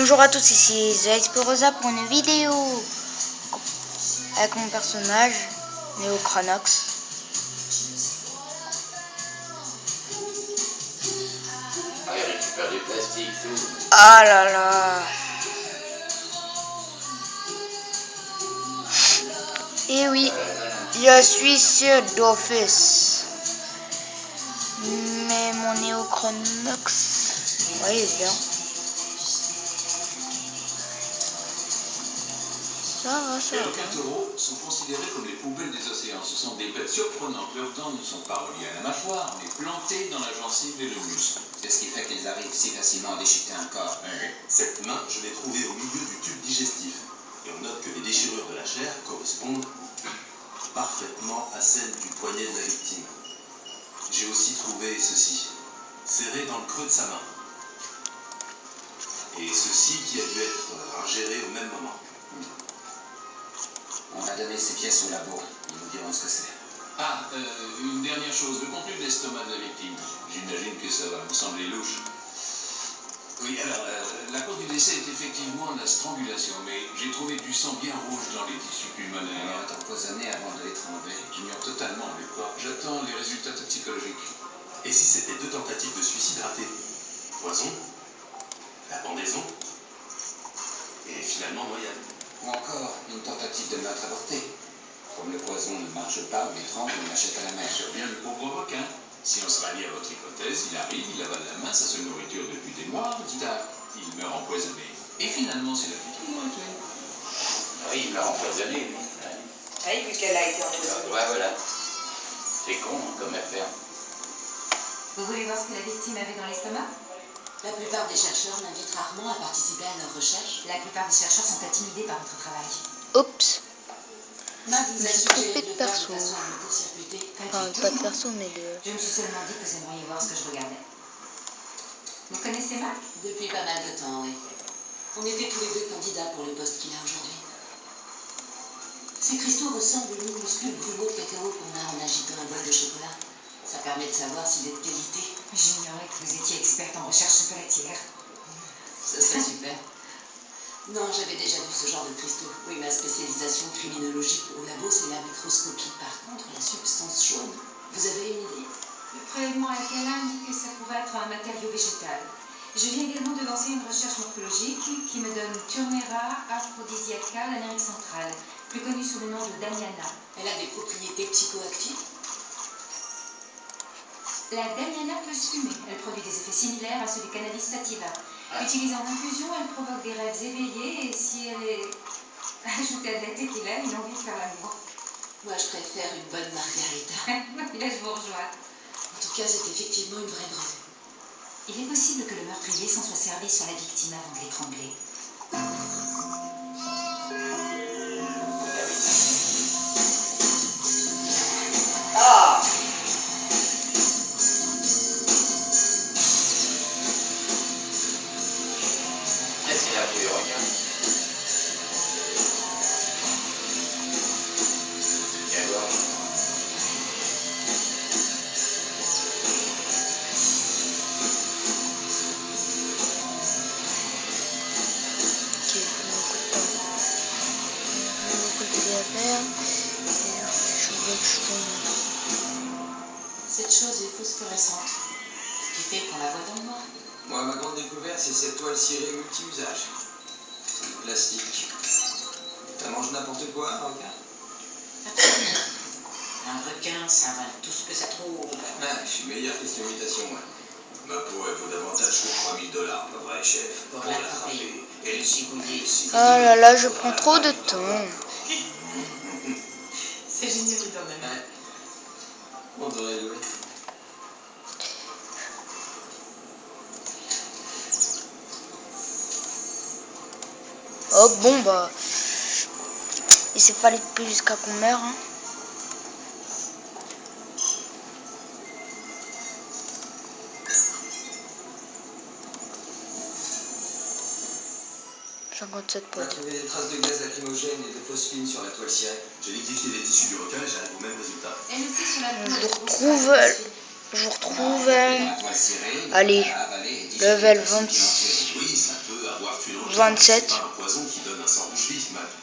Bonjour à tous, ici Zexplosa pour une vidéo avec mon personnage Neochronox. Ah, il récupère des plastiques, tout. Ah là là. Et oui, je suis sur d'office. Mais mon Neochronox, ouais, il est bien. Ça Les va. requins-taureaux sont considérés comme les poubelles des océans. Ce sont des bêtes surprenantes. Leurs dents ne sont pas reliées à la mâchoire, mais plantées dans la gencive et le muscle. C'est ce qui fait qu'ils arrivent si facilement à déchiqueter un corps. Cette main, je l'ai trouvée au milieu du tube digestif. Et on note que les déchirures de la chair correspondent parfaitement à celles du poignet de la victime. J'ai aussi trouvé ceci, serré dans le creux de sa main. Et ceci qui a dû être ingéré au même moment. On va donner ces pièces au labo. Ils nous diront ce que c'est. Ah, une dernière chose. Le contenu de l'estomac de la victime. J'imagine que ça va vous sembler louche. Oui, alors, la cause du décès est effectivement la strangulation, mais j'ai trouvé du sang bien rouge dans les tissus On pulmonaires. aurait empoisonné avant de l'étrangler. J'ignore totalement le corps. J'attends les résultats toxicologiques. Et si c'était deux tentatives de suicide ratées? Poison, la pendaison, et finalement noyade. Ou encore une tentative de meurtre avorté. Comme le poison ne marche pas, on l'étrangle et on l'achète à la mer. Sur bien le pauvre requin. Si on se rallie à votre hypothèse, il arrive, il avale la main, sa seule nourriture depuis des mois, résultat, il meurt empoisonné. Et finalement, c'est la victime qui l'a tué. Oui, il meurt empoisonné, lui. Oui, vu qu'elle a été empoisonnée. Ouais, voilà. C'est con comme affaire. Vous voulez voir ce que la victime avait dans l'estomac? La plupart des chercheurs m'invitent rarement à participer à leurs recherches. La plupart des chercheurs sont intimidés par votre travail. Oups. Max vous Je a me suis suggéré trompée de de le faire perso. de façon à me court-circuiter. Enfin, pas de perso, mais de... Je me suis seulement dit que vous aimeriez voir ce que je regardais. Vous connaissez Marc? Depuis pas mal de temps, oui. On était tous les deux candidats pour le poste qu'il a aujourd'hui. Ces cristaux ressemblent aux minuscules grumeaux de cacao qu'on a en agitant un bol de chocolat. Ça permet de savoir s'il est de qualité. J'ignorais que vous étiez experte en recherche chocolatière. Ça serait super. Non, j'avais déjà vu ce genre de cristaux. Oui, ma spécialisation criminologique au labo, c'est la microscopie. Par contre, la substance jaune, vous avez une idée? Le prélèvement alcalin indique que ça pourrait être un matériau végétal. Je viens également de lancer une recherche morphologique qui me donne Turmera aphrodisiaca d'Amérique centrale, plus connue sous le nom de Damiana. Elle a des propriétés psychoactives? La Damiana peut se fumer. Elle produit des effets similaires à ceux du cannabis sativa. Utilisée en infusion, elle provoque des rêves éveillés et si elle est ajoutée à de la tequila, une envie de faire l'amour. Moi, je préfère une bonne margarita. Là, je vous rejoins. En tout cas, c'est effectivement une vraie drogue. Il est possible que le meurtrier s'en soit servi sur la victime avant de l'étrangler. Ah! Qu'est-ce qu'il a tué, regarde. Viens voir. Ok, beaucoup de à faire. Et je veux que je tourne. Cette chose est phosphorescente, ce qui fait qu'on la voit dans le noir. Moi, ma grande découverte, c'est cette toile cirée multi-usage. Plastique. Ça mange n'importe quoi, un requin? Absolument. Un requin, ça avale tout ce que ça trouve. Ah, je suis meilleur question imitation, moi. Ma peau, elle vaut davantage que 3000 $, pas vrai, chef? Pour l'attraper et le gibouiller. Oh là là, je prends trop de temps. C'est génial dans la main. On devrait jouer. Oh bon bah, il s'est fallu plus jusqu'à qu'on meure. Hein. « 57 On a potes. trouvé des traces de gaz lacrymogène et de phosphine sur la toile cirée. J'ai liquéfié les tissus du requin et j'arrive au même résultat. Elle aussi sur la peau. Je vous retrouve, allez, level 26. Oui, ça peut Avoir tué le requin, 27. c'est pas un poison qui donne un sang rouge vif, Mac.